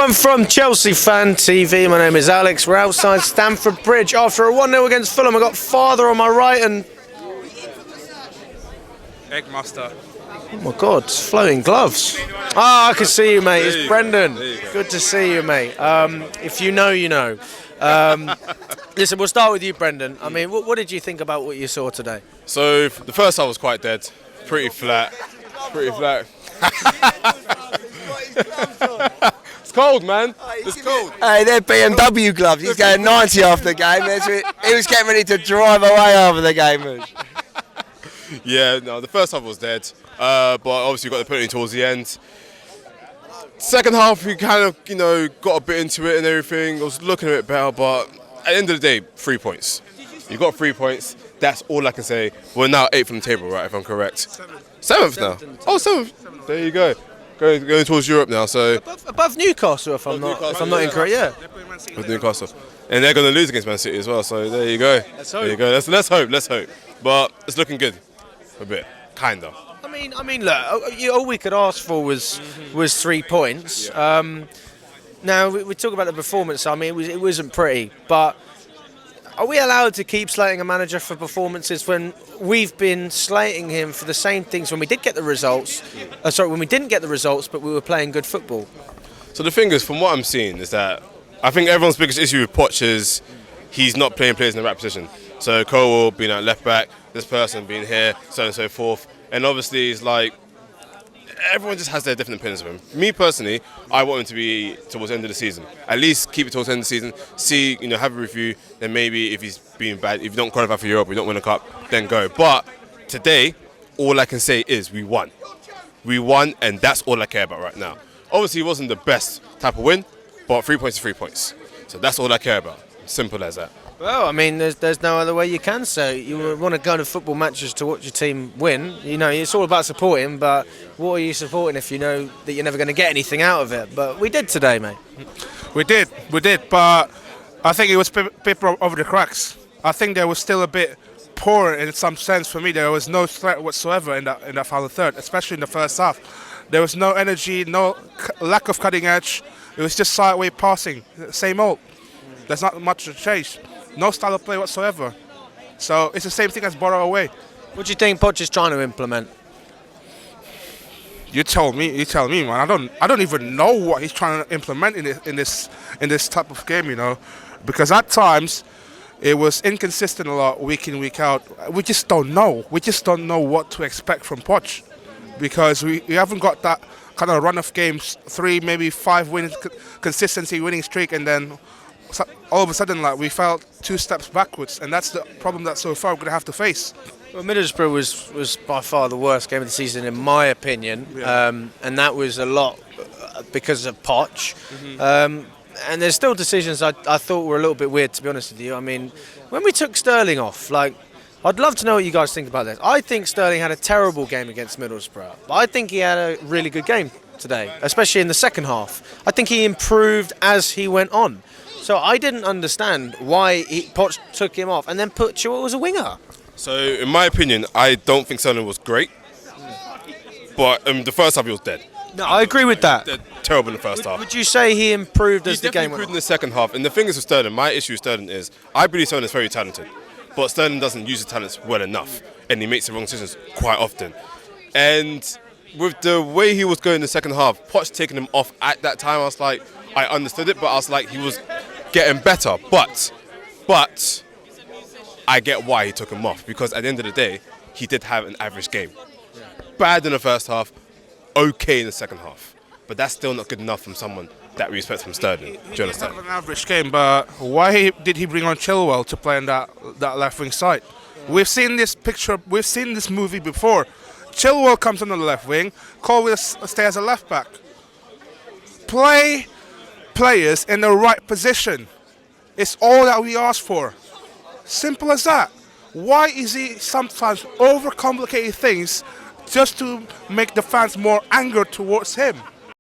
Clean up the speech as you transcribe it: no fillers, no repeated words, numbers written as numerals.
everyone from Chelsea Fan TV. My name is Alex. We're outside Stamford Bridge after a 1-0 against Fulham. I've got Fathur on my right and... Eggmaster. Oh my God, it's flowing gloves. I can see you, mate. It's Brendan. Good to see you, mate. If you know, you know. Listen, we'll start with you, Brendan. I mean, what did you think about what you saw today? So, the first half was quite dead. Pretty flat. It's cold, man. It's cold. Hey, they're BMW gloves. He's going 90 after the game. He was getting ready to drive away after the game. Yeah, no, the first half was dead. But obviously we got the penalty towards the end. Second half, we kind of, got a bit into it and everything. It was looking a bit better, but at the end of the day, 3 points. You got 3 points. That's all I can say. We're now 8th on the table, right, if I'm correct? 7th now? Oh, 7th. There you go. Going towards Europe now, so... Above Newcastle, if I'm not incorrect, yeah. With Newcastle. And they're going to lose against Man City as well, so there you go. There you go. Let's hope. But it's looking good. A bit. Kind of. I mean, look, all we could ask for was 3 points. Yeah. Now, we talk about the performance. I mean, it wasn't pretty, but are we allowed to keep slating a manager for performances when we've been slating him for the same things when we did get the results? When we didn't get the results, but we were playing good football. So the thing is, from what I'm seeing, is that I think everyone's biggest issue with Poch is he's not playing players in the right position. So Cole being at left back, this person being here, so on and so forth. And obviously, it's like everyone just has their different opinions of him. Me personally, I want him to be towards the end of the season. At least keep it towards the end of the season. See, have a review. Then maybe if he's being bad, if you don't qualify for Europe, we don't win a cup, then go. But today, all I can say is we won. We won, and that's all I care about right now. Obviously, it wasn't the best type of win, but 3 points is 3 points. So that's all I care about. Simple as that. Well, I mean, there's no other way you can say. You want to go to football matches to watch your team win. It's all about supporting, but what are you supporting if you know that you're never going to get anything out of it? But we did today, mate. We did, but I think it was paper over the cracks. I think there was still a bit poor in some sense for me. There was no threat whatsoever in that final third, especially in the first half. There was no energy, no lack of cutting edge. It was just sideways passing, same old. There's not much to change. No style of play whatsoever. So it's the same thing as Borough away. What do you think Poch is trying to implement? You tell me, man. I don't even know what he's trying to implement in this type of game, because at times it was inconsistent a lot, week in, week out. We just don't know. We just don't know what to expect from Poch, because we haven't got that kind of run of games, 3, maybe 5 wins, consistency winning streak, and then all of a sudden, we felt 2 steps backwards, and that's the problem that so far we're going to have to face. Well, Middlesbrough was by far the worst game of the season, in my opinion, and that was a lot because of Poch. And there's still decisions I thought were a little bit weird, to be honest with you. I mean, when we took Sterling off, I'd love to know what you guys think about this. I think Sterling had a terrible game against Middlesbrough, but I think he had a really good game today, especially in the second half. I think he improved as he went on. So I didn't understand why Poch took him off and then put Chilwell as a winger. So, in my opinion, I don't think Sterling was great. But the first half, he was dead. No, I agree with that. Terrible in the first half. Would you say he improved as the game went on? He improved in the second half. And the thing is with Sterling, my issue with Sterling is, I believe Sterling is very talented. But Sterling doesn't use his talents well enough. And he makes the wrong decisions quite often. And with the way he was going in the second half, Poch taking him off at that time, I was like, I understood it, but I was like, he was getting better, but I get why he took him off, because at the end of the day, he did have an average game. Bad in the first half, okay in the second half, but that's still not good enough from someone that we expect from Sterling. Do you understand? An average game, but why did he bring on Chilwell to play on that left wing side? We've seen this picture, we've seen this movie before. Chilwell comes on the left wing, Cole will stay as a left back. Play players in the right position. It's all that we ask for. Simple as that. Why is he sometimes overcomplicating things just to make the fans more angry towards him?